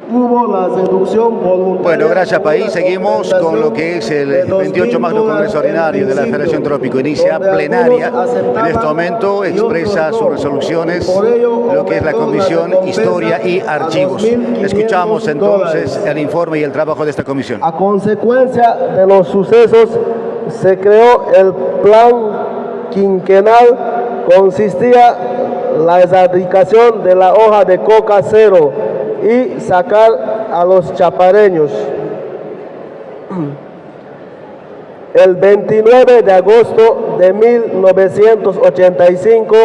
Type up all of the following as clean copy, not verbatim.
hubo la seducción voluntaria. Bueno, gracias país. Seguimos con lo que es el 28 Magno Congreso Ordinario de la Federación Trópico. Inicia plenaria. En este momento expresa sus resoluciones lo que es la Comisión Historia y Archivos. Escuchamos entonces el informe y el trabajo de esta comisión. A consecuencia de los sucesos, se creó el plan quinquenal. Consistía la erradicación de la hoja de coca cero y sacar a los chapareños. El 29 de agosto de 1985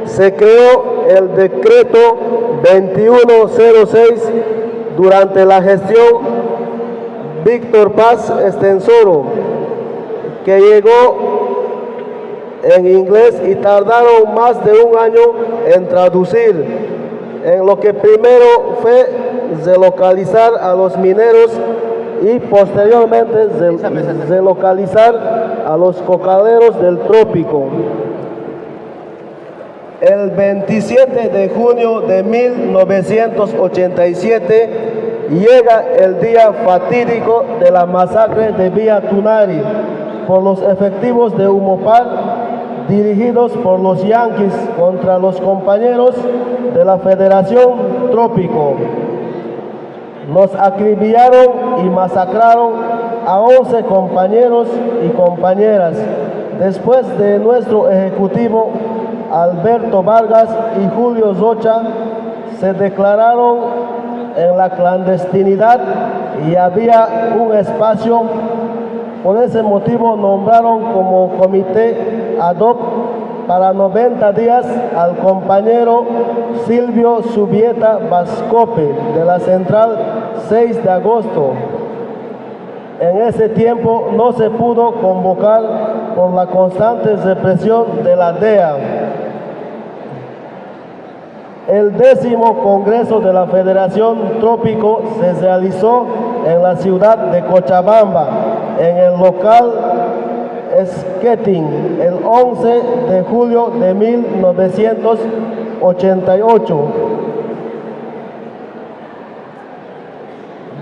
se creó el decreto 2106 durante la gestión Víctor Paz Estensoro, que llegó en inglés y tardaron más de un año en traducir, en lo que primero fue relocalizar a los mineros y posteriormente relocalizar a los cocaleros del trópico. El 27 de junio de 1987 llega el día fatídico de la masacre de Villa Tunari por los efectivos de Humopar, dirigidos por los yanquis contra los compañeros de la Federación Trópico. Nos acribillaron y masacraron a 11 compañeros y compañeras. Después de nuestro ejecutivo, Alberto Vargas y Julio Rocha, se declararon en la clandestinidad y había un espacio. Por ese motivo nombraron como comité ad hoc para 90 días al compañero Silvio Subieta Vascope de la Central 6 de agosto. En ese tiempo no se pudo convocar por la constante represión de la DEA. El 10º Congreso de la Federación Trópico se realizó en la ciudad de Cochabamba, en el local Skating, el 11 de julio de 1988,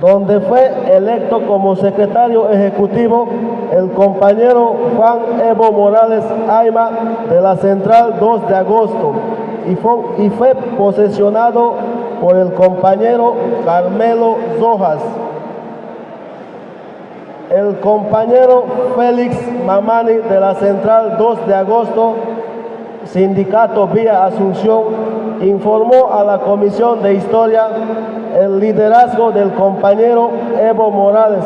donde fue electo como secretario ejecutivo el compañero Juan Evo Morales Ayma de la Central 2 de agosto y fue posesionado por el compañero Carmelo Rojas. El compañero Félix Mamani de la Central 2 de agosto, Sindicato Vía Asunción, informó a la Comisión de Historia el liderazgo del compañero Evo Morales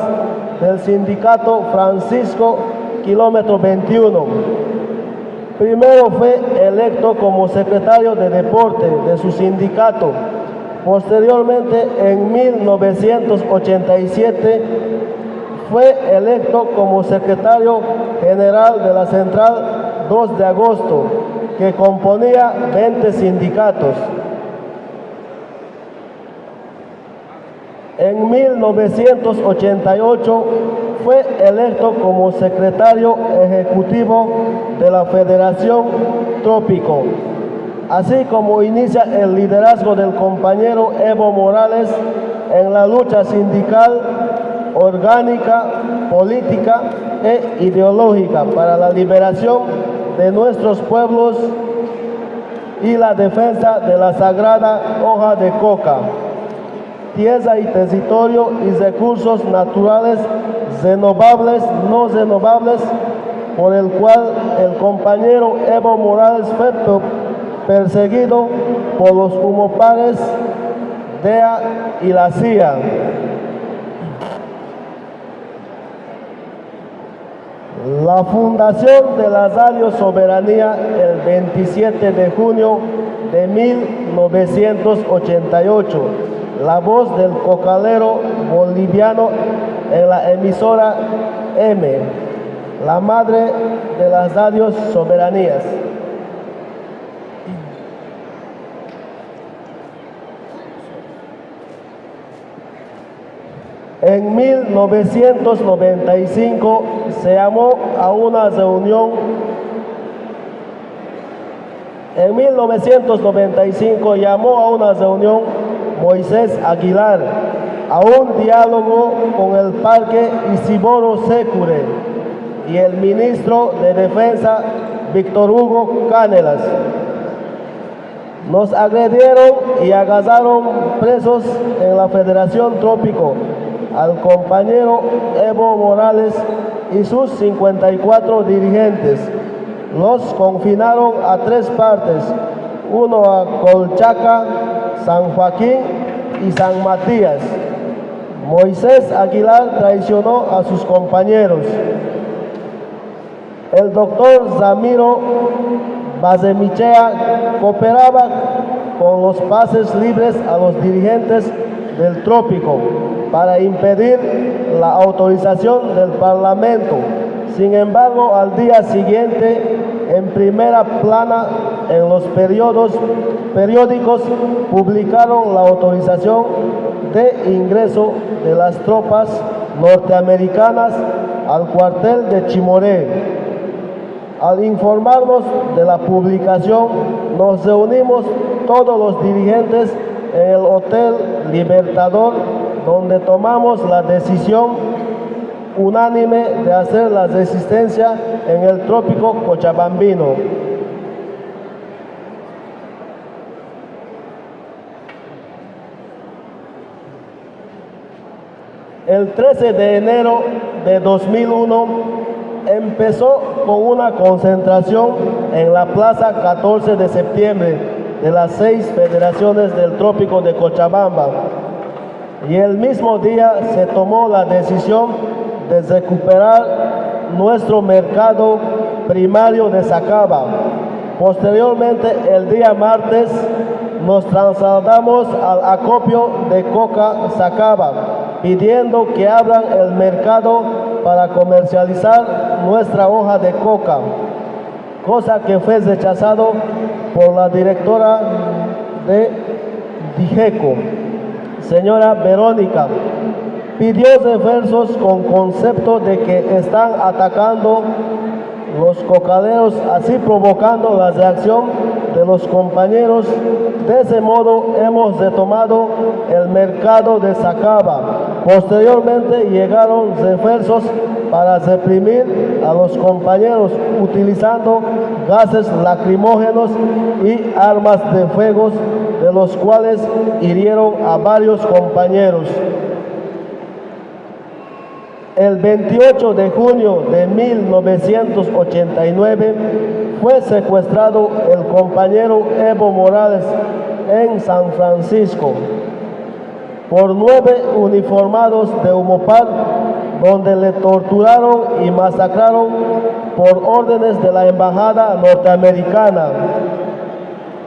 del Sindicato Francisco Kilómetro 21. Primero fue electo como secretario de deporte de su sindicato. Posteriormente, en 1987, fue electo como secretario general de la Central 2 de agosto, que componía 20 sindicatos. En 1988 fue electo como secretario ejecutivo de la Federación Trópico, así como inicia el liderazgo del compañero Evo Morales en la lucha sindical, orgánica, política e ideológica para la liberación de nuestros pueblos y la defensa de la sagrada hoja de coca, tierra y territorio y recursos naturales renovables, no renovables, por el cual el compañero Evo Morales fue perseguido por los Humopares, DEA y la CIA. La fundación de la Radio Soberanía el 27 de junio de 1988, la voz del cocalero boliviano en la emisora M, la madre de las radios soberanías. En 1995 se llamó a una reunión. En 1995 llamó a una reunión Moisés Aguilar, a un diálogo con el Parque Isidoro Secure y el ministro de Defensa Víctor Hugo Canelas. Nos agredieron y agasaron presos en la Federación Trópico al compañero Evo Morales y sus 54 dirigentes. Los confinaron a 3 partes, uno a Colchaca, San Joaquín y San Matías. Moisés Aguilar traicionó a sus compañeros. El doctor Zamiro Bazemichea cooperaba con los pases libres a los dirigentes del Trópico para impedir la autorización del Parlamento. Sin embargo, al día siguiente, en primera plana en los periódicos publicaron la autorización de ingreso de las tropas norteamericanas al cuartel de Chimoré. Al informarnos de la publicación, nos reunimos todos los dirigentes en el Hotel Libertador, donde tomamos la decisión unánime de hacer la resistencia en el Trópico Cochabambino. El 13 de enero de 2001 empezó con una concentración en la Plaza 14 de septiembre de las 6 federaciones del Trópico de Cochabamba. Y el mismo día se tomó la decisión de recuperar nuestro mercado primario de Sacaba. Posteriormente, el día martes, nos trasladamos al acopio de Coca Sacaba, pidiendo que abran el mercado para comercializar nuestra hoja de coca, cosa que fue rechazado por la directora de Dijeco, señora Verónica. Pidió refuerzos con concepto de que están atacando los cocaderos, así provocando la reacción de los compañeros. De ese modo hemos retomado el mercado de Sacaba. Posteriormente llegaron refuerzos para reprimir a los compañeros utilizando gases lacrimógenos y armas de fuego, de los cuales hirieron a varios compañeros. El 28 de junio de 1989 fue secuestrado el compañero Evo Morales en San Francisco por 9 uniformados de Humopar, donde le torturaron y masacraron por órdenes de la embajada norteamericana.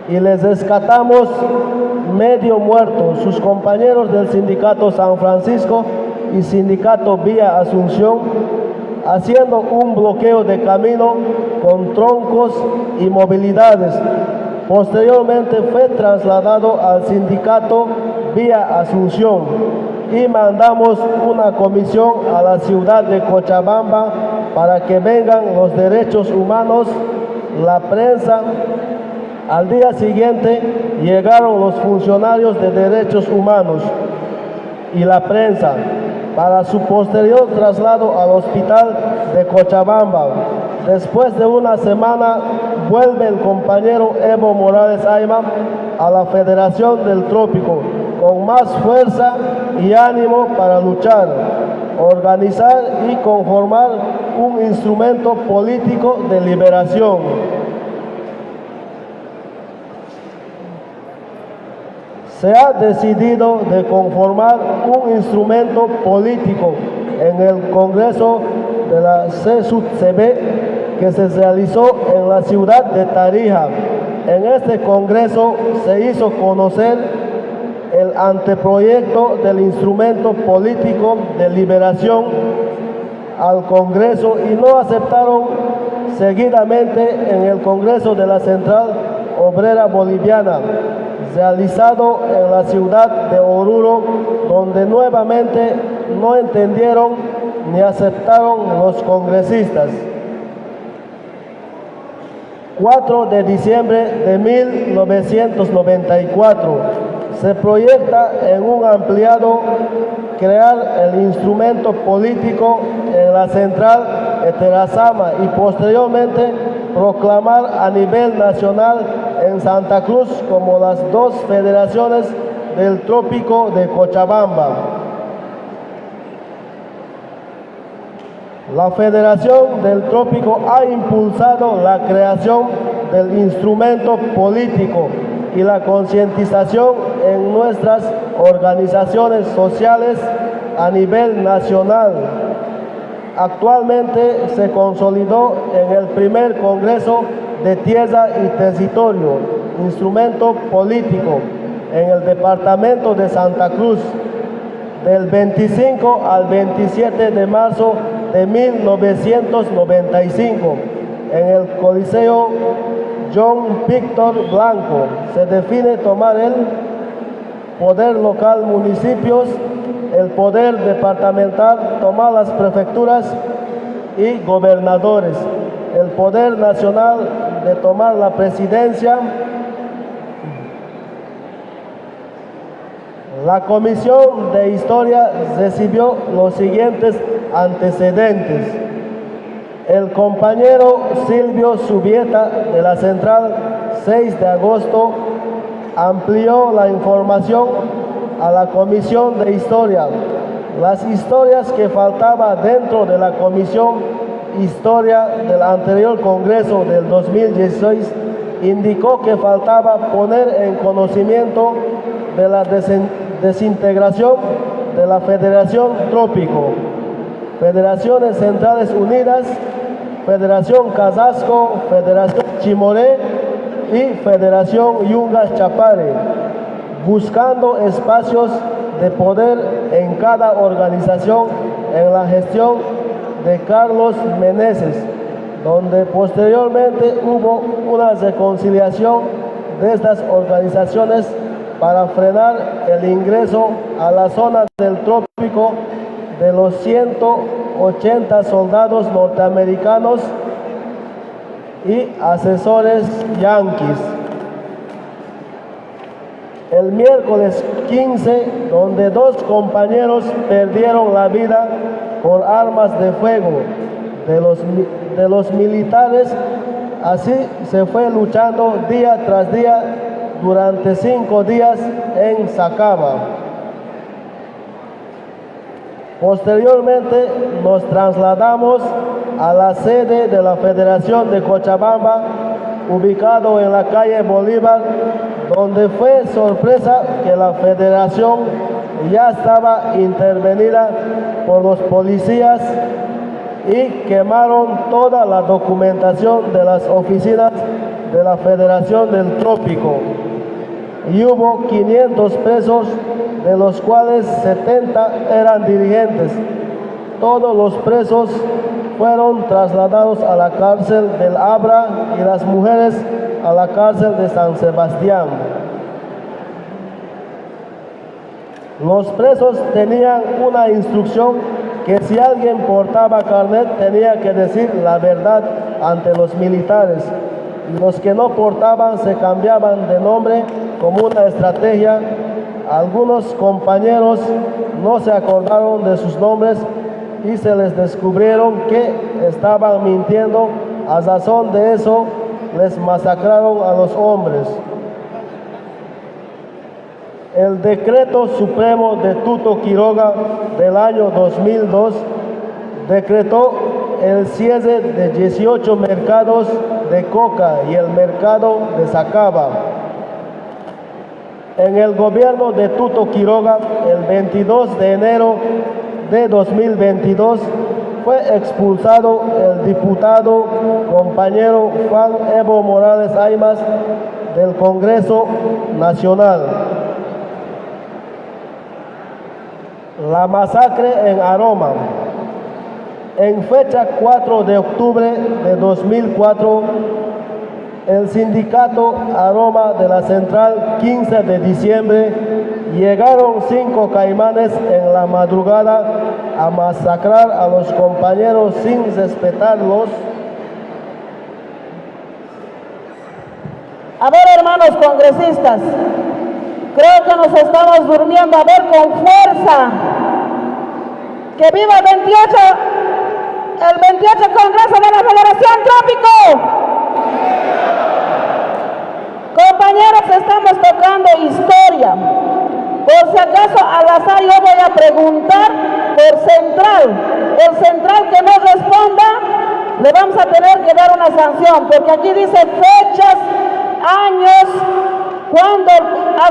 Y les rescatamos medio muerto. Sus compañeros del sindicato San Francisco y sindicato Vía Asunción, haciendo un bloqueo de camino con troncos y movilidades. Posteriormente fue trasladado al sindicato Vía Asunción y mandamos una comisión a la ciudad de Cochabamba para que vengan los derechos humanos, la prensa. Al día siguiente llegaron los funcionarios de derechos humanos y la prensa para su posterior traslado al hospital de Cochabamba. Después de una semana vuelve el compañero Evo Morales Ayma a la Federación del Trópico con más fuerza y ánimo para luchar, organizar y conformar un instrumento político de liberación. Se ha decidido de conformar un instrumento político en el Congreso de la CSUTCB que se realizó en la ciudad de Tarija. En este Congreso se hizo conocer el anteproyecto del instrumento político de liberación al Congreso y no aceptaron. Seguidamente en el Congreso de la Central Obrera Boliviana, realizado en la ciudad de Oruro, donde nuevamente no entendieron ni aceptaron los congresistas. 4 de diciembre de 1994 se proyecta en un ampliado crear el instrumento político en la central Eterazama y posteriormente proclamar a nivel nacional en Santa Cruz como las dos federaciones del Trópico de Cochabamba. La Federación del Trópico ha impulsado la creación del instrumento político y la concientización en nuestras organizaciones sociales a nivel nacional. Actualmente se consolidó en el primer Congreso de Tierra y Territorio, instrumento político, en el departamento de Santa Cruz, del 25 al 27 de marzo de 1995, en el Coliseo John Víctor Blanco. Se define tomar el poder local, municipios, el poder departamental, tomar las prefecturas y gobernadores, el poder nacional de tomar la presidencia. La Comisión de Historia recibió los siguientes antecedentes. El compañero Silvio Subieta de la Central 6 de agosto amplió la información a la Comisión de Historia. Las historias que faltaban dentro de la Comisión Historia del anterior Congreso del 2016 indicó que faltaba poner en conocimiento de la desintegración de la Federación Trópico, Federaciones Centrales Unidas, Federación Casasco, Federación Chimoré y Federación Yungas Chapare, buscando espacios de poder en cada organización en la gestión de Carlos Meneses, donde posteriormente hubo una reconciliación de estas organizaciones para frenar el ingreso a la zona del trópico de los 180 soldados norteamericanos y asesores yanquis. El miércoles 15, donde 2 compañeros perdieron la vida por armas de fuego de los militares, así se fue luchando día tras día durante 5 días en Sacaba. Posteriormente nos trasladamos a la sede de la Federación de Cochabamba, ubicado en la calle Bolívar, donde fue sorpresa que la federación ya estaba intervenida por los policías y quemaron toda la documentación de las oficinas de la Federación del Trópico. Y hubo 500 presos, de los cuales 70 eran dirigentes. Todos los presos fueron trasladados a la cárcel del Abra y las mujeres a la cárcel de San Sebastián. Los presos tenían una instrucción que si alguien portaba carnet tenía que decir la verdad ante los militares. Los que no portaban se cambiaban de nombre como una estrategia. Algunos compañeros no se acordaron de sus nombres y se les descubrieron que estaban mintiendo. A razón de eso, les masacraron a los hombres. El decreto supremo de Tuto Quiroga del año 2002 decretó el cierre de 18 mercados de coca y el mercado de Sacaba. En el gobierno de Tuto Quiroga, el 22 de enero de 2022, fue expulsado el diputado compañero Juan Evo Morales Aymas del Congreso Nacional. La masacre en Aroma. En fecha 4 de octubre de 2004, el sindicato Aroma de la Central 15 de diciembre llegaron 5 caimanes en la madrugada a masacrar a los compañeros sin respetarlos. A ver, hermanos congresistas, Creo que nos estamos durmiendo. A ver, con fuerza. ¡Que viva el 28 Congreso de la Federación Trópico! Compañeros, estamos tocando historia. Por si acaso, al azar, yo voy a preguntar por Central. El Central que no responda, le vamos a tener que dar una sanción, porque aquí dice fechas, años, cuando ha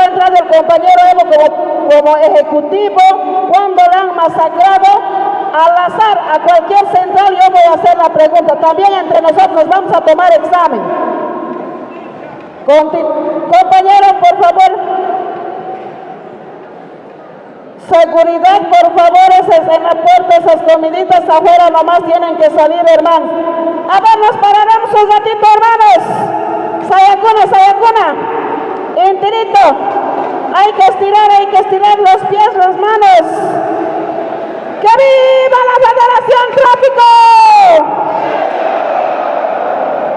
entrado el compañero Evo como ejecutivo, cuando lo han masacrado. Al azar, a cualquier central yo voy a hacer la pregunta. También entre nosotros vamos a tomar examen. Compañeros, por favor. Seguridad, por favor, en la puerta, esas comiditas afuera nomás tienen que salir, hermanos. A ver, nos pararemos un ratito, hermanos. Sayacuna. Enterito. Hay que estirar los pies, las manos. ¡Que viva la Federación Trópico!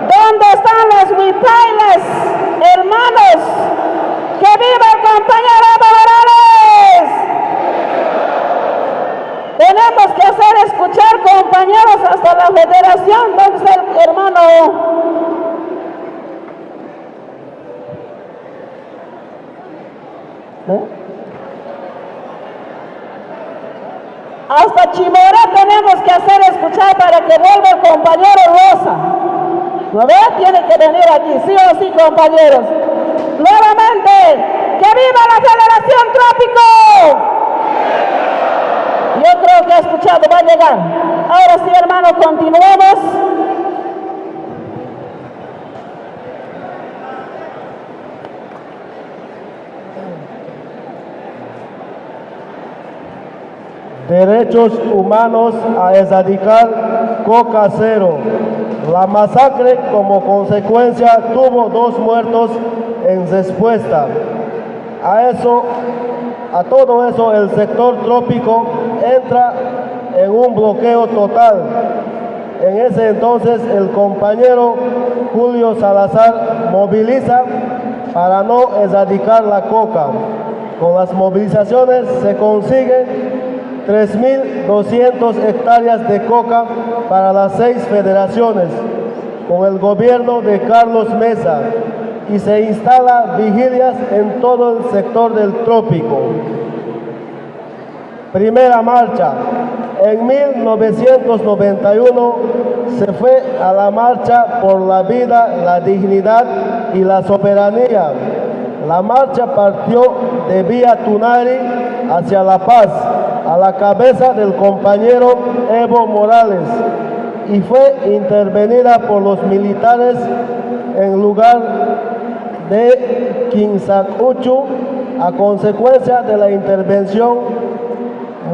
¿Dónde están los huipailes, hermanos? ¡Que viva el compañero Evo Morales! Tenemos que hacer escuchar, compañeros, hasta la Federación. ¿Dónde está el hermano? Hasta Chimoré tenemos que hacer escuchar para que vuelva el compañero Rosa. ¿No ve? Tiene que venir aquí, sí o sí, compañeros. Nuevamente, ¡que viva la Federación Trópico! Yo creo que ha escuchado, va a llegar. Ahora sí, hermanos, continuemos. Derechos humanos a erradicar coca cero. La masacre como consecuencia tuvo 2 muertos en respuesta. A todo eso el sector trópico entra en un bloqueo total. En ese entonces el compañero Julio Salazar moviliza para no erradicar la coca. Con las movilizaciones se consiguen 3.200 hectáreas de coca para las 6 federaciones con el gobierno de Carlos Mesa y se instala vigilias en todo el sector del trópico. Primera marcha. En 1991 se fue a la marcha por la vida, la dignidad y la soberanía. La marcha partió de Vía Tunari hacia La Paz, a la cabeza del compañero Evo Morales, y fue intervenida por los militares en lugar de Quinsacuchu. A consecuencia de la intervención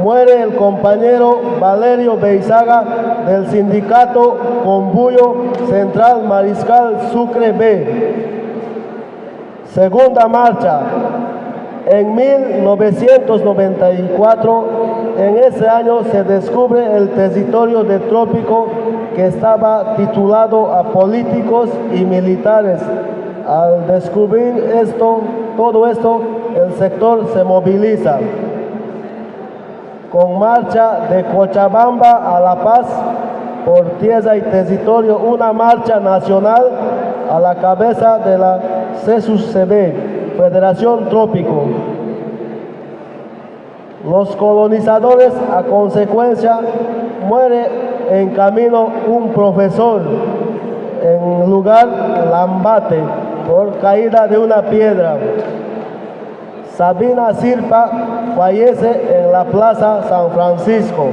muere el compañero Valerio Beizaga del sindicato Conbuyo Central Mariscal Sucre B. Segunda marcha. En 1994, en ese año se descubre el territorio del trópico que estaba titulado a políticos y militares. Al descubrir todo esto, el sector se moviliza. Con marcha de Cochabamba a La Paz, por tierra y territorio, una marcha nacional a la cabeza de la CESUCB, Federación Trópico. Los colonizadores, a consecuencia, muere en camino un profesor, en lugar Lambate, por caída de una piedra. Sabina Sirpa fallece en la Plaza San Francisco.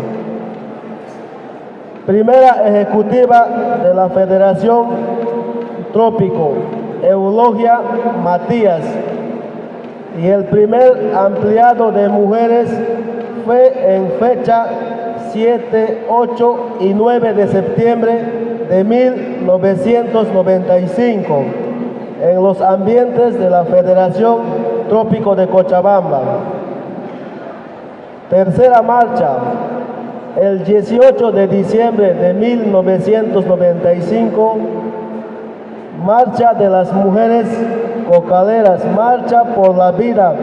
Primera ejecutiva de la Federación Trópico, Eulogia Matías. Y el primer ampliado de mujeres fue en fecha 7, 8 y 9 de septiembre de 1995 en los ambientes de la Federación Trópico de Cochabamba. Tercera marcha, el 18 de diciembre de 1995, marcha de las mujeres Cocaleras, Marcha por la Vida,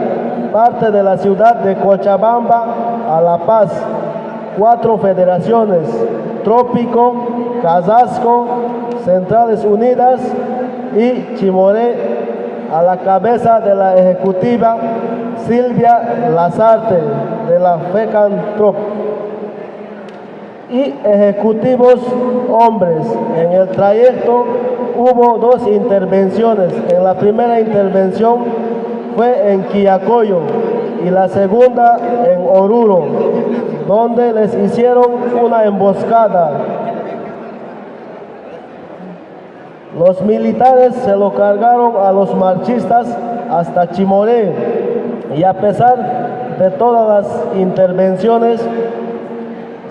parte de la ciudad de Cochabamba a La Paz, 4 federaciones, Trópico, Casasco, Centrales Unidas y Chimoré, a la cabeza de la ejecutiva Silvia Lazarte de la FECANTROP, y ejecutivos hombres. En el trayecto hubo 2 intervenciones. En la primera intervención fue en Quillacollo y la segunda en Oruro, donde les hicieron una emboscada. Los militares se lo cargaron a los marchistas hasta Chimoré, y a pesar de todas las intervenciones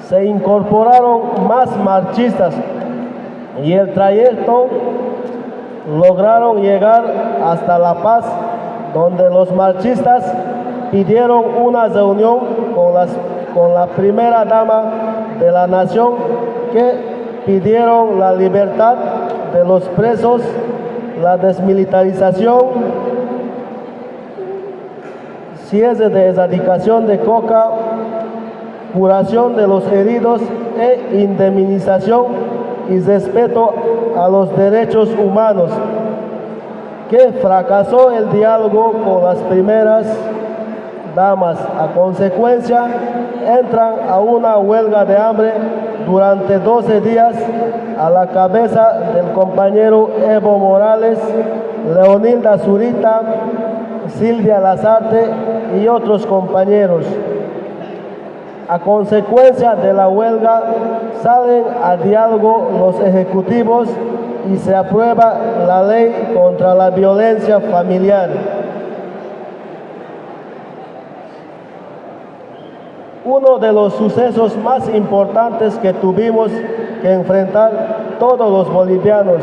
se incorporaron más marchistas y el trayecto lograron llegar hasta La Paz, donde los marchistas pidieron una reunión con la primera dama de la nación, que pidieron la libertad de los presos, la desmilitarización, cierre de erradicación de coca, curación de los heridos e indemnización y respeto a los derechos humanos, que fracasó el diálogo con las primeras damas. A consecuencia, entran a una huelga de hambre durante 12 días a la cabeza del compañero Evo Morales, Leonilda Zurita, Silvia Lazarte y otros compañeros. A consecuencia de la huelga, salen al diálogo los ejecutivos y se aprueba la ley contra la violencia familiar. Uno de los sucesos más importantes que tuvimos que enfrentar todos los bolivianos,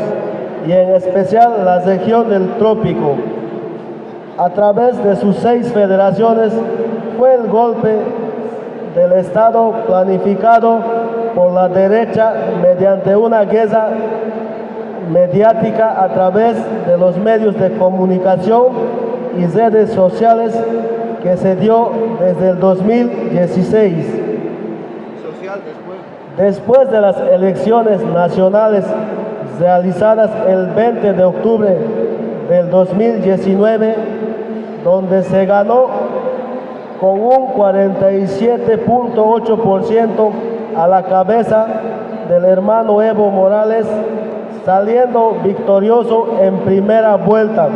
y en especial la región del Trópico, a través de sus 6 federaciones, fue el golpe del Estado planificado por la derecha mediante una guerra mediática a través de los medios de comunicación y redes sociales, que se dio desde el 2016. Después de las elecciones nacionales realizadas el 20 de octubre del 2019, donde se ganó con un 47.8% a la cabeza del hermano Evo Morales, saliendo victorioso en primera vuelta,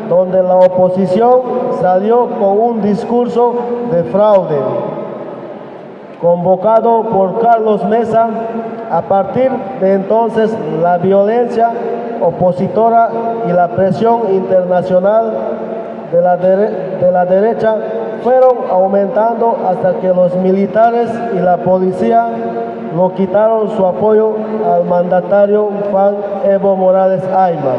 donde la oposición salió con un discurso de fraude, convocado por Carlos Mesa. A partir de entonces, la violencia opositora y la presión internacional de la derecha fueron aumentando hasta que los militares y la policía lo quitaron su apoyo al mandatario Juan Evo Morales Ayma.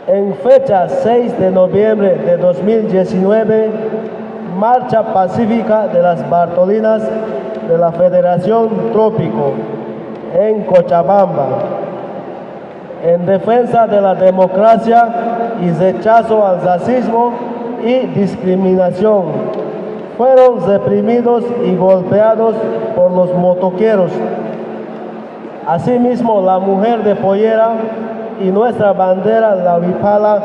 En fecha 6 de noviembre de 2019, marcha pacífica de las Bartolinas de la Federación Trópico en Cochabamba, en defensa de la democracia y rechazo al racismo y discriminación. Fueron reprimidos y golpeados por los motoqueros. Asimismo, la mujer de pollera y nuestra bandera, la huipala,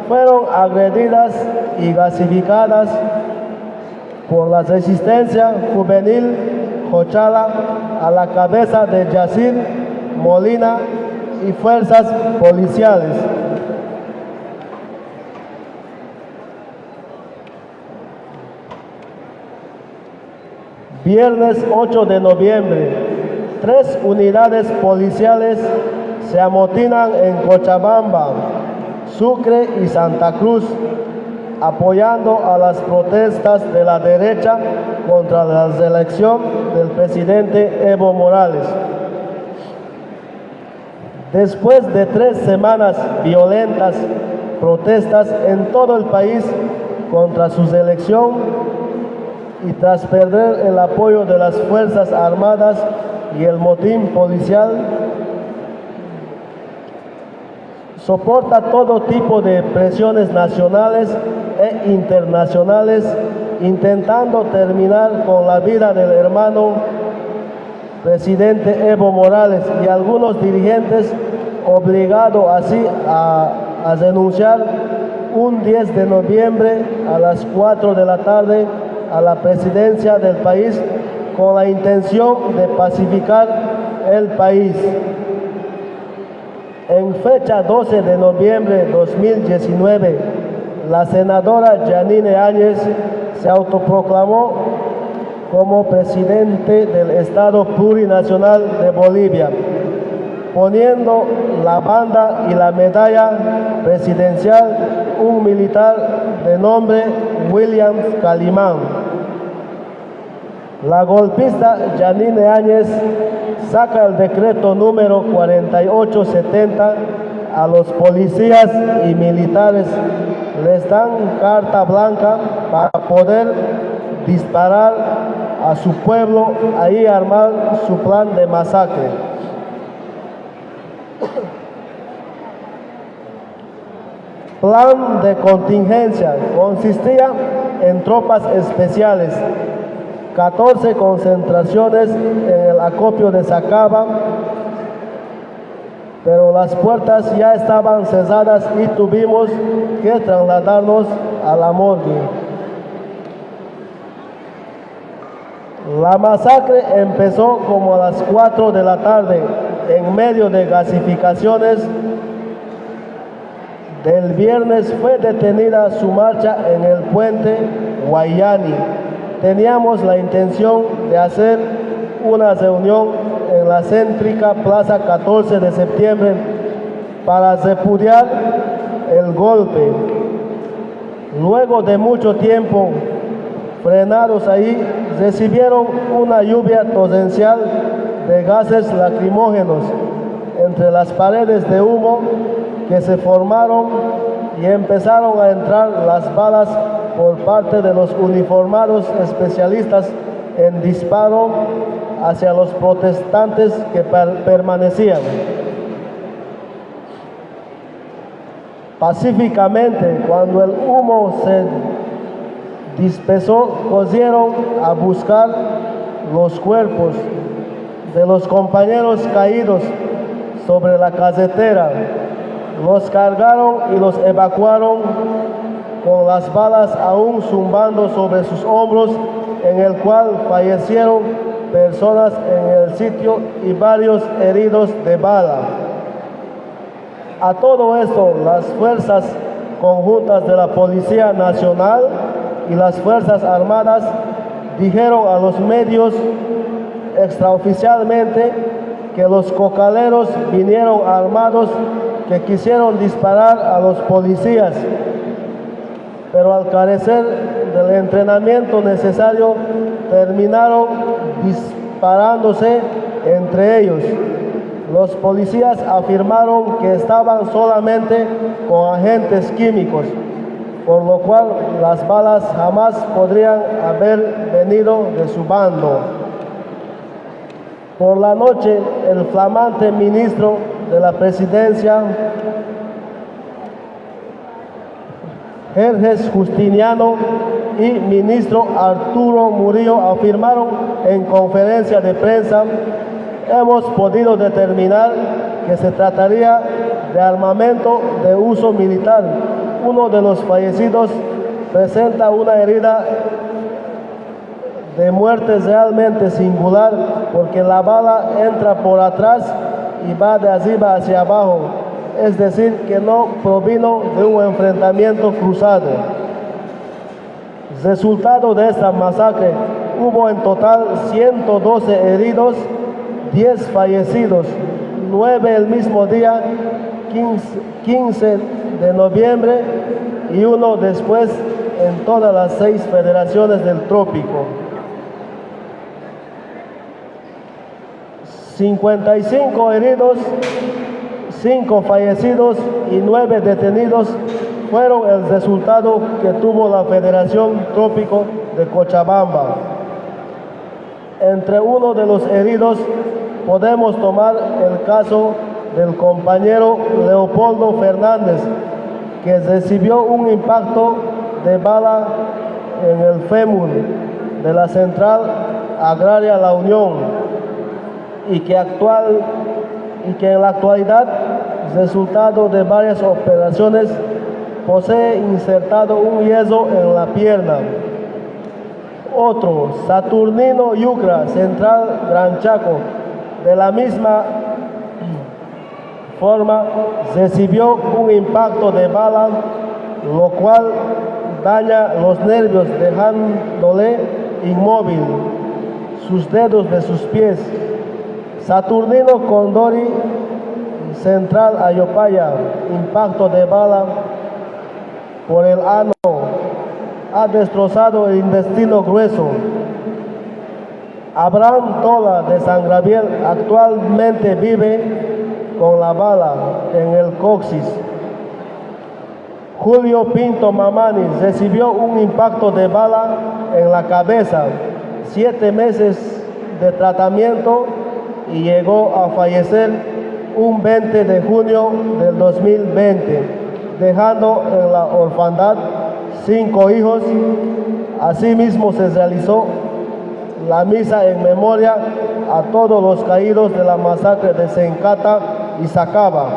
fueron agredidas y gasificadas por la resistencia juvenil Jochala, a la cabeza de Yacir Molina y fuerzas policiales. Viernes 8 de noviembre, 3 unidades policiales se amotinan en Cochabamba, Sucre y Santa Cruz, apoyando a las protestas de la derecha contra la reelección del presidente Evo Morales. Después de 3 semanas violentas protestas en todo el país contra su reelección, y tras perder el apoyo de las Fuerzas Armadas y el motín policial, soporta todo tipo de presiones nacionales e internacionales, intentando terminar con la vida del hermano presidente Evo Morales y algunos dirigentes obligados así a renunciar un 10 de noviembre a las 4 de la tarde a la presidencia del país con la intención de pacificar el país. En fecha 12 de noviembre de 2019, la senadora Yanine Áñez se autoproclamó como presidente del Estado Plurinacional de Bolivia, poniendo la banda y la medalla presidencial un militar de nombre William Calimán. La golpista Yanine Áñez saca el decreto número 4870 a los policías y militares, les dan carta blanca para poder disparar a su pueblo y armar su plan de masacre. Plan de contingencia consistía en tropas especiales, 14 concentraciones en el acopio de Sacaba, pero las puertas ya estaban cerradas y tuvimos que trasladarnos a la morgue. La masacre empezó como a las 4 de la tarde en medio de gasificaciones. Del viernes fue detenida su marcha en el puente Guayani. Teníamos la intención de hacer una reunión en la céntrica Plaza 14 de septiembre para repudiar el golpe. Luego de mucho tiempo frenados ahí, recibieron una lluvia torrencial de gases lacrimógenos entre las paredes de humo que se formaron y empezaron a entrar las balas por parte de los uniformados especialistas en disparo hacia los protestantes que permanecían. Pacíficamente, cuando el humo se dispersó, corrieron a buscar los cuerpos de los compañeros caídos sobre la carretera. Los cargaron y los evacuaron con las balas aún zumbando sobre sus hombros, en el cual fallecieron personas en el sitio y varios heridos de bala. A todo esto, las fuerzas conjuntas de la Policía Nacional y las Fuerzas Armadas dijeron a los medios extraoficialmente que los cocaleros vinieron armados que quisieron disparar a los policías, pero al carecer del entrenamiento necesario terminaron disparándose entre ellos. Los policías afirmaron que estaban solamente con agentes químicos, por lo cual las balas jamás podrían haber venido de su bando. Por la noche, el flamante ministro de la Presidencia, Jerjes Justiniano, y ministro Arturo Murillo afirmaron en conferencia de prensa: hemos podido determinar que se trataría de armamento de uso militar. Uno de los fallecidos presenta una herida de muerte realmente singular, porque la bala entra por atrás y va de arriba hacia abajo, es decir, que no provino de un enfrentamiento cruzado. Resultado de esta masacre, hubo en total 112 heridos, 10 fallecidos, 9 el mismo día, 15 de noviembre y 1 después en todas las 6 federaciones del trópico. 55 heridos, 5 fallecidos y 9 detenidos fueron el resultado que tuvo la Federación Trópico de Cochabamba. Entre uno de los heridos podemos tomar el caso del compañero Leopoldo Fernández, que recibió un impacto de bala en el fémur de la Central Agraria La Unión y que en la actualidad, resultado de varias operaciones, posee insertado un yeso en la pierna. Otro, Saturnino Yucra, Central Gran Chaco, de la misma forma, recibió un impacto de bala, lo cual daña los nervios, dejándole inmóvil sus dedos de sus pies. Saturnino Condori, Central Ayopaya, impacto de bala por el ano, ha destrozado el intestino grueso. Abraham Tola de San Gabriel actualmente vive con la bala en el coxis. Julio Pinto Mamani recibió un impacto de bala en la cabeza, 7 meses de tratamiento y llegó a fallecer un 20 de junio del 2020, dejando en la orfandad 5 hijos. Asimismo se realizó la misa en memoria a todos los caídos de la masacre de Sencata y Sacaba.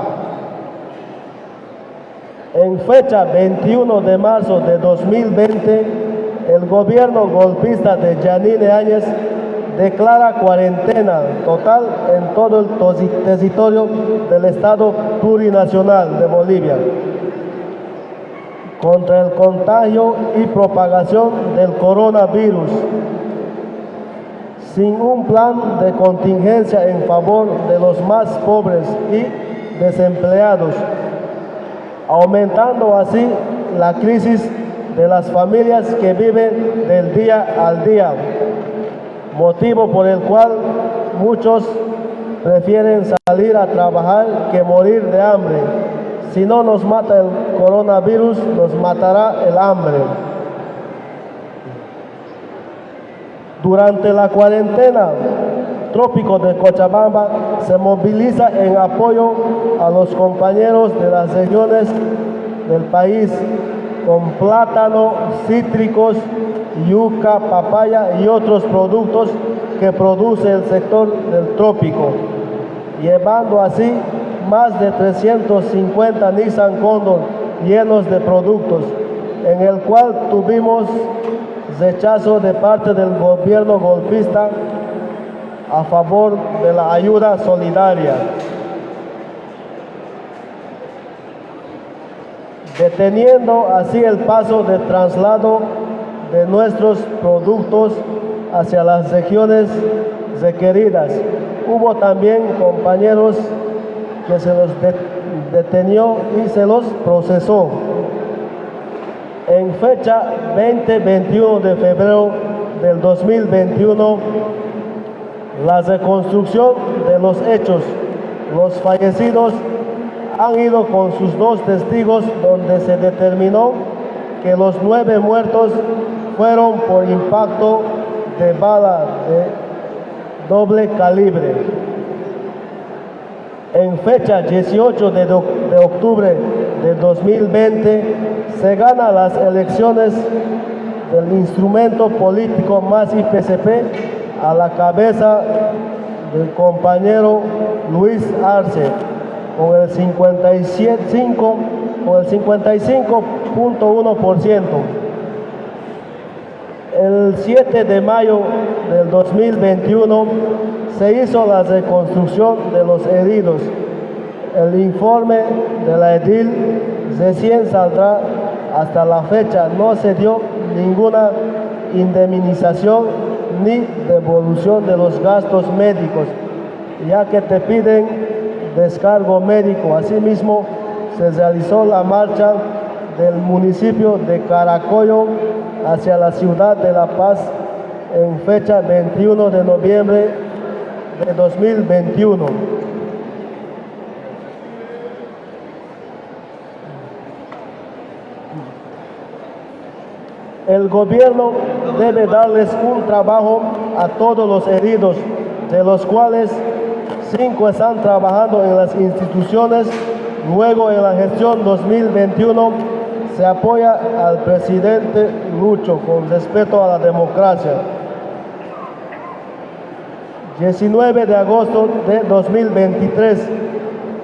En fecha 21 de marzo de 2020, el gobierno golpista de Yanine Áñez declara cuarentena total en todo el territorio del Estado plurinacional de Bolivia contra el contagio y propagación del coronavirus, sin un plan de contingencia en favor de los más pobres y desempleados, aumentando así la crisis de las familias que viven del día al día, motivo por el cual muchos prefieren salir a trabajar que morir de hambre. Si no nos mata el coronavirus, nos matará el hambre. Durante la cuarentena, Trópico de Cochabamba se moviliza en apoyo a los compañeros de las regiones del país con plátano, cítricos, yuca, papaya y otros productos que produce el sector del trópico, llevando así más de 350 Nissan Condor llenos de productos, en el cual tuvimos rechazo de parte del gobierno golpista a favor de la ayuda solidaria, deteniendo así el paso de traslado de nuestros productos hacia las regiones requeridas. Hubo también compañeros que se los detenió y se los procesó. En fecha 20-21 de febrero del 2021, la reconstrucción de los hechos, los fallecidos han ido con sus 2 testigos, donde se determinó que los 9 muertos fueron por impacto de bala de doble calibre. En fecha 18 de octubre de 2020 se gana las elecciones del instrumento político MAS y PCP a la cabeza del compañero Luis Arce con el 55.1%. El 7 de mayo del 2021 se hizo la reconstrucción de los heridos. El informe de la edil recién saldrá. Hasta la fecha no se dio ninguna indemnización ni devolución de los gastos médicos, ya que te piden descargo médico. Asimismo, se realizó la marcha del municipio de Caracollo hacia la ciudad de La Paz en fecha 21 de noviembre de 2021. El gobierno debe darles un trabajo a todos los heridos, de los cuales 5 están trabajando en las instituciones. Luego, en la gestión 2021, se apoya al presidente Lucho con respeto a la democracia. 19 de agosto de 2023,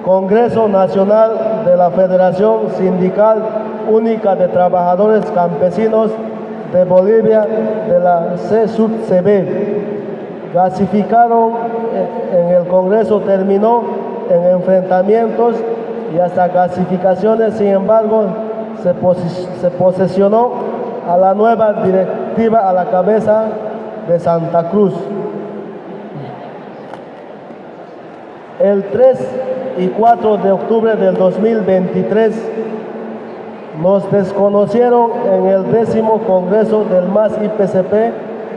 Congreso Nacional de la Federación Sindical Única de Trabajadores Campesinos de Bolivia, de la CSUTCB. Gasificaron en el Congreso, terminó en enfrentamientos y hasta gasificaciones. Sin embargo, se posesionó a la nueva directiva a la cabeza de Santa Cruz. El 3 y 4 de octubre del 2023 nos desconocieron en el 10º Congreso del MAS IPCP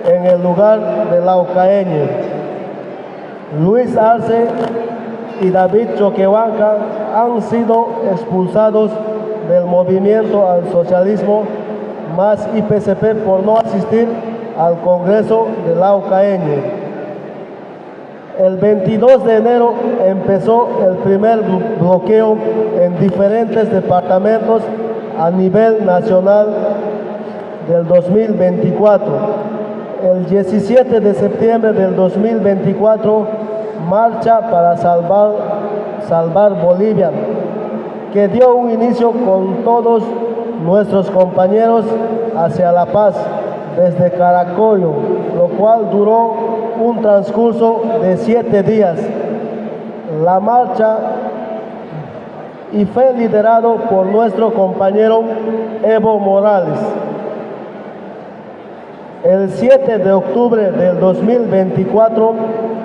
en el lugar de Laucaeñe. Luis Arce y David Choquehuanca han sido expulsados del movimiento al socialismo MAS IPCP por no asistir al Congreso de Laucaeñe. El 22 de enero empezó el primer bloqueo en diferentes departamentos a nivel nacional del 2024. El 17 de septiembre del 2024, marcha para salvar Bolivia, que dio un inicio con todos nuestros compañeros hacia La Paz desde Caracollo, lo cual duró un transcurso de 7 días. La marcha y fue liderado por nuestro compañero Evo Morales. El 7 de octubre del 2024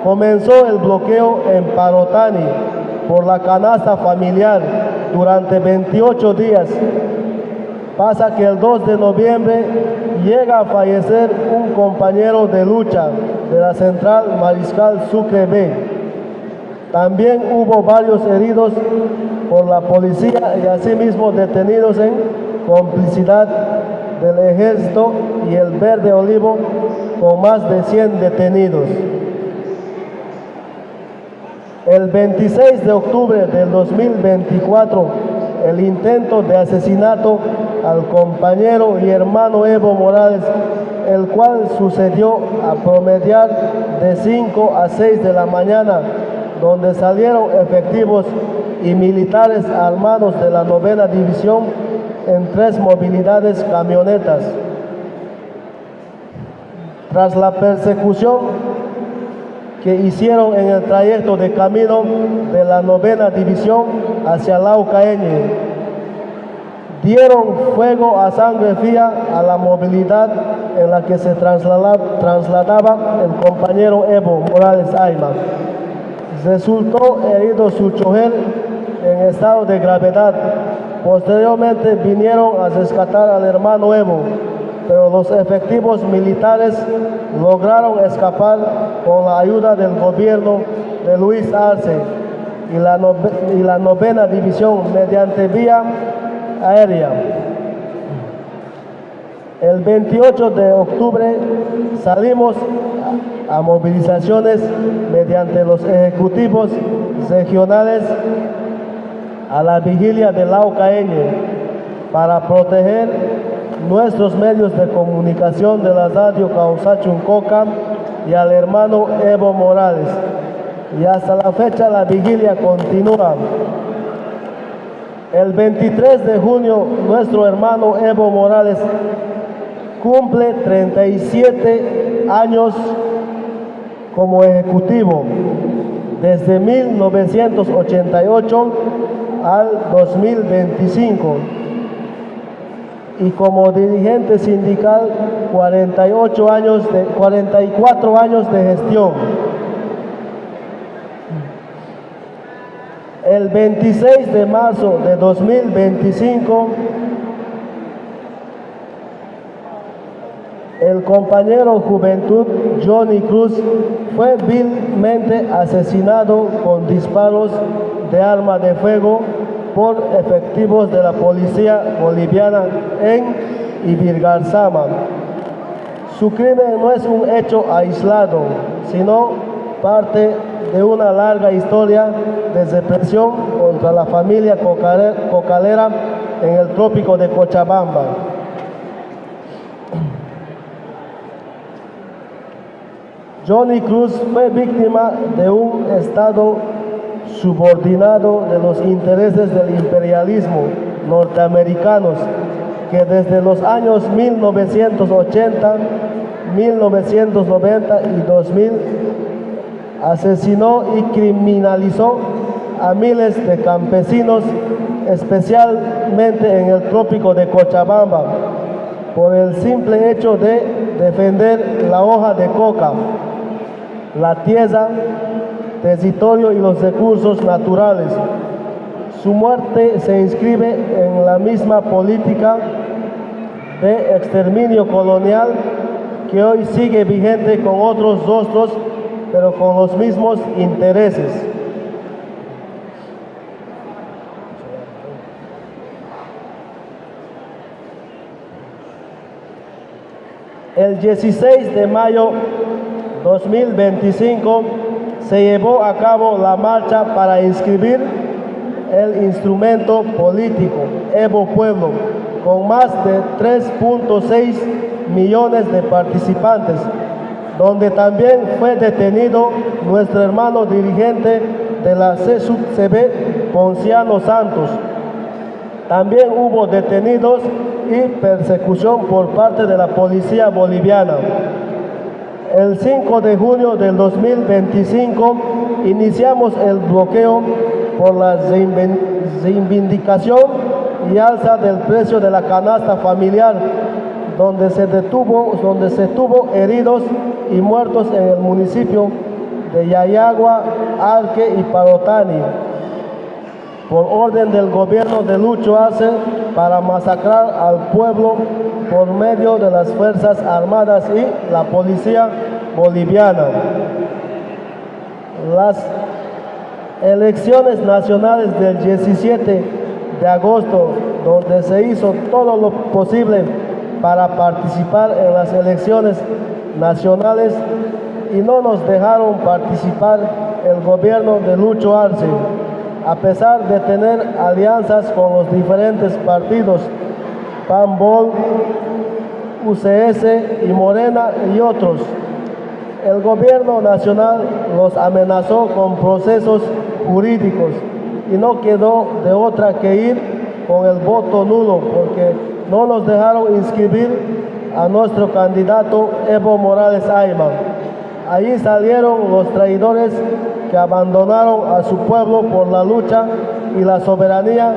comenzó el bloqueo en Parotani por la canasta familiar durante 28 días. Pasa que el 2 de noviembre llega a fallecer un compañero de lucha de la Central Mariscal Sucre B. También hubo varios heridos por la policía y asimismo detenidos en complicidad del Ejército y el Verde Olivo, con más de 100 detenidos. El 26 de octubre del 2024, el intento de asesinato al compañero y hermano Evo Morales, el cual sucedió a promediar de 5 a 6 de la mañana, donde salieron efectivos y militares armados de la 9ª División en 3 movilidades camionetas. Tras la persecución que hicieron en el trayecto de camino de la 9ª División hacia Laucaeñe, dieron fuego a sangre fría a la movilidad en la que se trasladaba el compañero Evo Morales Ayma. Resultó herido su chofer en estado de gravedad. Posteriormente vinieron a rescatar al hermano Evo, pero los efectivos militares lograron escapar con la ayuda del gobierno de Luis Arce y la 9ª División mediante vía aérea. El 28 de octubre salimos a movilizaciones mediante los ejecutivos regionales a la vigilia de Laucaeñe para proteger nuestros medios de comunicación de la radio Causachuncoca y al hermano Evo Morales. Y hasta la fecha la vigilia continúa. El 23 de junio nuestro hermano Evo Morales cumple 37 años como ejecutivo, desde 1988 al 2025, y como dirigente sindical 44 años de gestión. El 26 de marzo de 2025, el compañero Juventud Johnny Cruz fue vilmente asesinado con disparos de arma de fuego por efectivos de la policía boliviana en Ibirgarzama. Su crimen no es un hecho aislado, sino parte de una larga historia de represión contra la familia cocalera en el trópico de Cochabamba. Johnny Cruz fue víctima de un Estado subordinado de los intereses del imperialismo norteamericanos que desde los años 1980, 1990 y 2000 asesinó y criminalizó a miles de campesinos, especialmente en el trópico de Cochabamba, por el simple hecho de defender la hoja de coca, la tierra, territorio y los recursos naturales. Su muerte se inscribe en la misma política de exterminio colonial que hoy sigue vigente con otros rostros, pero con los mismos intereses. El 16 de mayo 2025 se llevó a cabo la marcha para inscribir el instrumento político Evo Pueblo, con más de 3.6 millones de participantes, donde también fue detenido nuestro hermano dirigente de la CSUV, Ponciano Santos. También hubo detenidos y persecución por parte de la policía boliviana. El 5 de junio del 2025 iniciamos el bloqueo por la reivindicación y alza del precio de la canasta familiar, donde se tuvo heridos y muertos en el municipio de Yayagua, Arque y Parotani, por orden del gobierno de Lucho Arce, para masacrar al pueblo por medio de las Fuerzas Armadas y la policía boliviana. Las elecciones nacionales del 17 de agosto, donde se hizo todo lo posible para participar en las elecciones nacionales y no nos dejaron participar el gobierno de Lucho Arce, a pesar de tener alianzas con los diferentes partidos, PAN-BOL, UCS y Morena y otros. El gobierno nacional los amenazó con procesos jurídicos y no quedó de otra que ir con el voto nulo, porque no nos dejaron inscribir a nuestro candidato Evo Morales Ayman. Allí salieron los traidores que abandonaron a su pueblo por la lucha y la soberanía,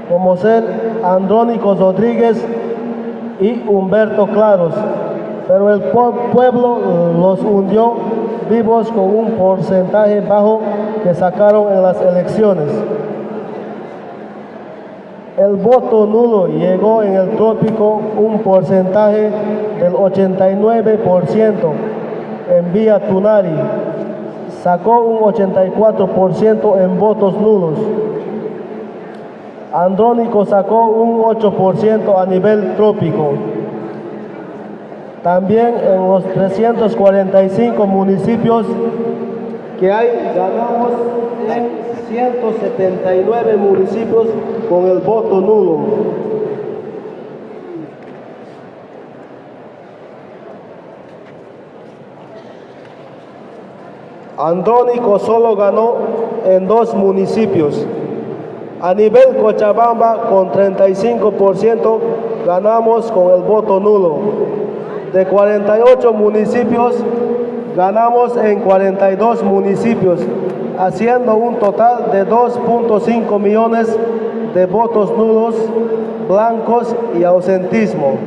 como ser Andrónico Rodríguez y Humberto Claros, pero el pueblo los hundió vivos con un porcentaje bajo que sacaron en las elecciones. El voto nulo llegó en el trópico un porcentaje del 89% en Villa Tunari, sacó un 84% en votos nulos. Andrónico sacó un 8% a nivel trópico. También en los 345 municipios que hay, ganamos en 179 municipios con el voto nulo. Andrónico solo ganó en 2 municipios. A nivel Cochabamba, con 35% ganamos con el voto nulo. De 48 municipios, ganamos en 42 municipios, haciendo un total de 2.5 millones de votos nulos, blancos y ausentismo.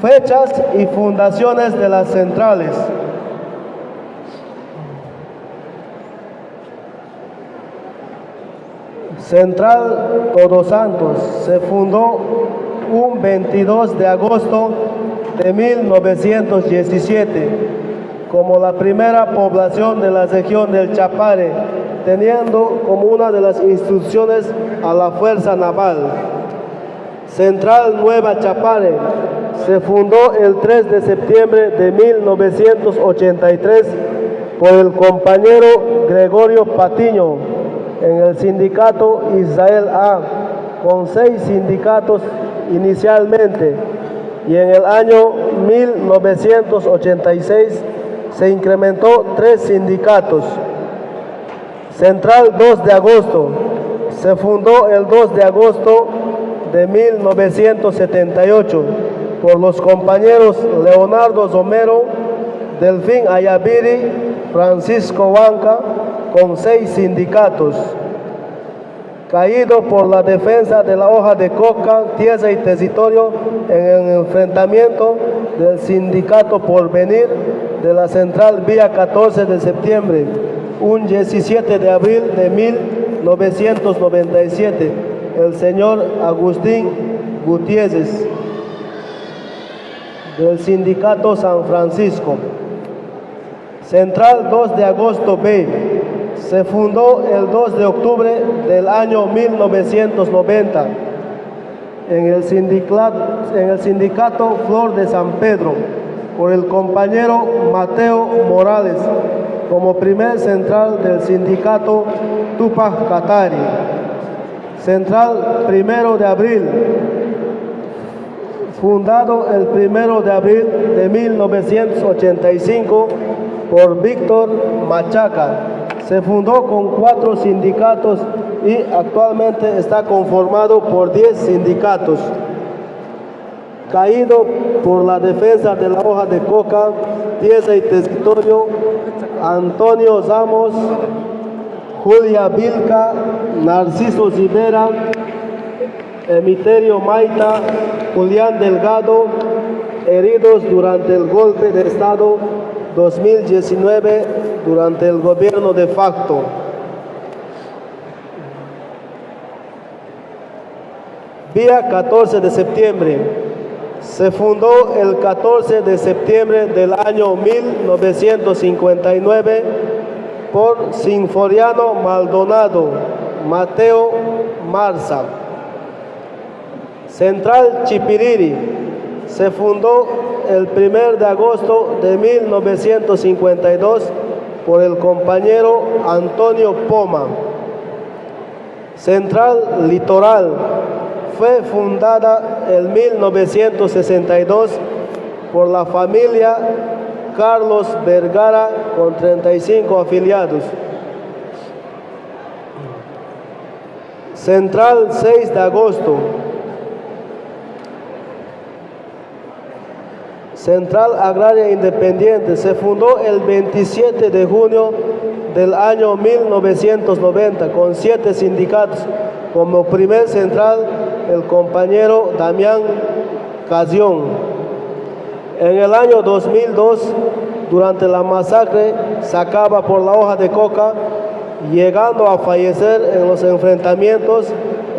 Fechas y fundaciones de las centrales. Central Todos Santos se fundó un 22 de agosto de 1917 como la primera población de la región del Chapare, teniendo como una de las instrucciones a la Fuerza Naval. Central Nueva Chapare se fundó el 3 de septiembre de 1983 por el compañero Gregorio Patiño en el sindicato Israel A, con 6 sindicatos inicialmente, y en el año 1986 se incrementó 3 sindicatos. Central 2 de agosto, se fundó el 2 de agosto de 1978 por los compañeros Leonardo Romero, Delfín Ayaviri, Francisco Huanca, con 6 sindicatos. Caído por la defensa de la hoja de coca, tierra y territorio en el enfrentamiento del sindicato Porvenir de la central vía 14 de septiembre, un 17 de abril de 1997, el señor Agustín Gutiérrez del sindicato San Francisco. Central 2 de agosto B, se fundó el 2 de octubre del año 1990 en el sindicato Flor de San Pedro por el compañero Mateo Morales como primer central del sindicato Tupac Katari. Central 1 de abril, fundado el 1 de abril de 1985 por Víctor Machaca. Se fundó con 4 sindicatos y actualmente está conformado por 10 sindicatos. Caído por la defensa de la hoja de coca, tierra y territorio, Antonio Ramos, Julia Vilca, Narciso Rivera, Emiterio Maita, Julián Delgado, heridos durante el golpe de Estado 2019 durante el gobierno de facto. Vía 14 de septiembre. Se fundó el 14 de septiembre del año 1959 por Sinforiano Maldonado, Mateo Marza. Central Chipiriri. Se fundó el 1 de agosto de 1952 por el compañero Antonio Poma. Central Litoral fue fundada en 1962 por la familia Carlos Vergara con 35 afiliados. Central 6 de agosto. Central Agraria Independiente se fundó el 27 de junio del año 1990 con 7 sindicatos. Como primer central, el compañero Damián Casión. En el año 2002, durante la masacre sacada por la hoja de coca, llegando a fallecer en los enfrentamientos,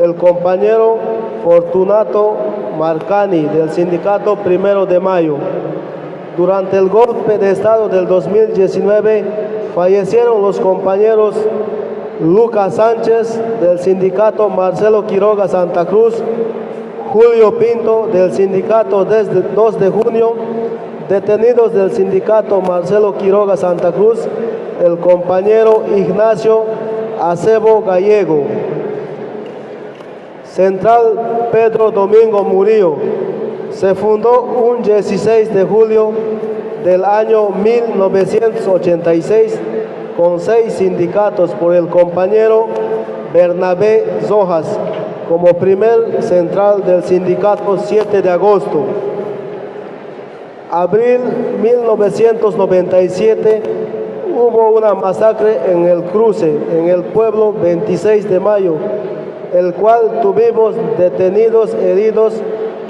el compañero Fortunato Marcani del sindicato 1 de Mayo. Durante el golpe de Estado del 2019 fallecieron los compañeros Lucas Sánchez del sindicato Marcelo Quiroga Santa Cruz, Julio Pinto del sindicato 2 de junio, detenidos del sindicato Marcelo Quiroga Santa Cruz, el compañero Ignacio Acebo Gallego. Central Pedro Domingo Murillo se fundó un 16 de julio del año 1986 con 6 sindicatos por el compañero Bernabé Rojas como primer central del sindicato 7 de agosto. Abril 1997 hubo una masacre en el cruce, en el pueblo 26 de mayo, el cual tuvimos detenidos heridos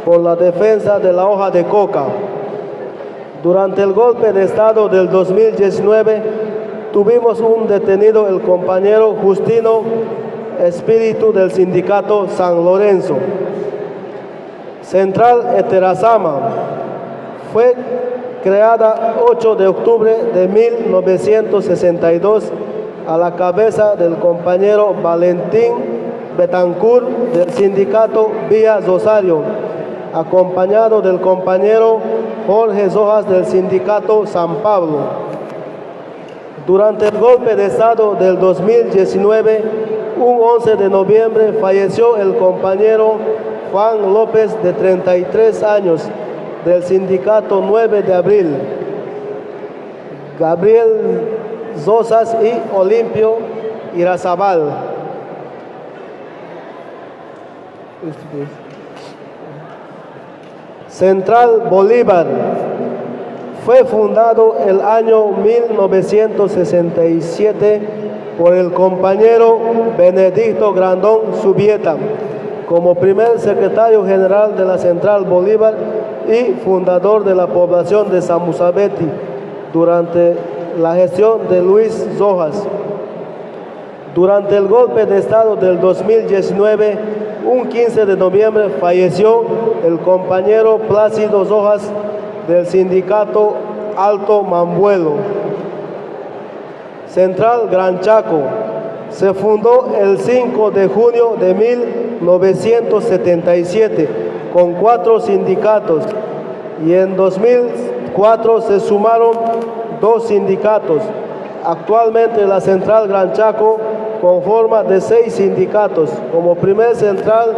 por la defensa de la hoja de coca. Durante el golpe de Estado del 2019 tuvimos un detenido, el compañero Justino Espíritu del sindicato San Lorenzo. Central Eterazama fue creada 8 de octubre de 1962 a la cabeza del compañero Valentín Betancourt del sindicato Vía Rosario, acompañado del compañero Jorge Zojas del Sindicato San Pablo. Durante el golpe de Estado del 2019, un 11 de noviembre, falleció el compañero Juan López, de 33 años, del Sindicato 9 de Abril. Gabriel Zosas y Olimpio Irazabal. Central Bolívar fue fundado el año 1967 por el compañero Benedicto Grandón Subieta como primer secretario general de la Central Bolívar y fundador de la población de Samusabeti durante la gestión de Luis Zojas. Durante el golpe de Estado del 2019, un 15 de noviembre, falleció el compañero Plácido Zojas del Sindicato Alto Mambuelo. Central Gran Chaco se fundó el 5 de junio de 1977 con 4 sindicatos y en 2004 se sumaron 2 sindicatos. Actualmente la Central Gran Chaco conforma de 6 sindicatos. Como primer central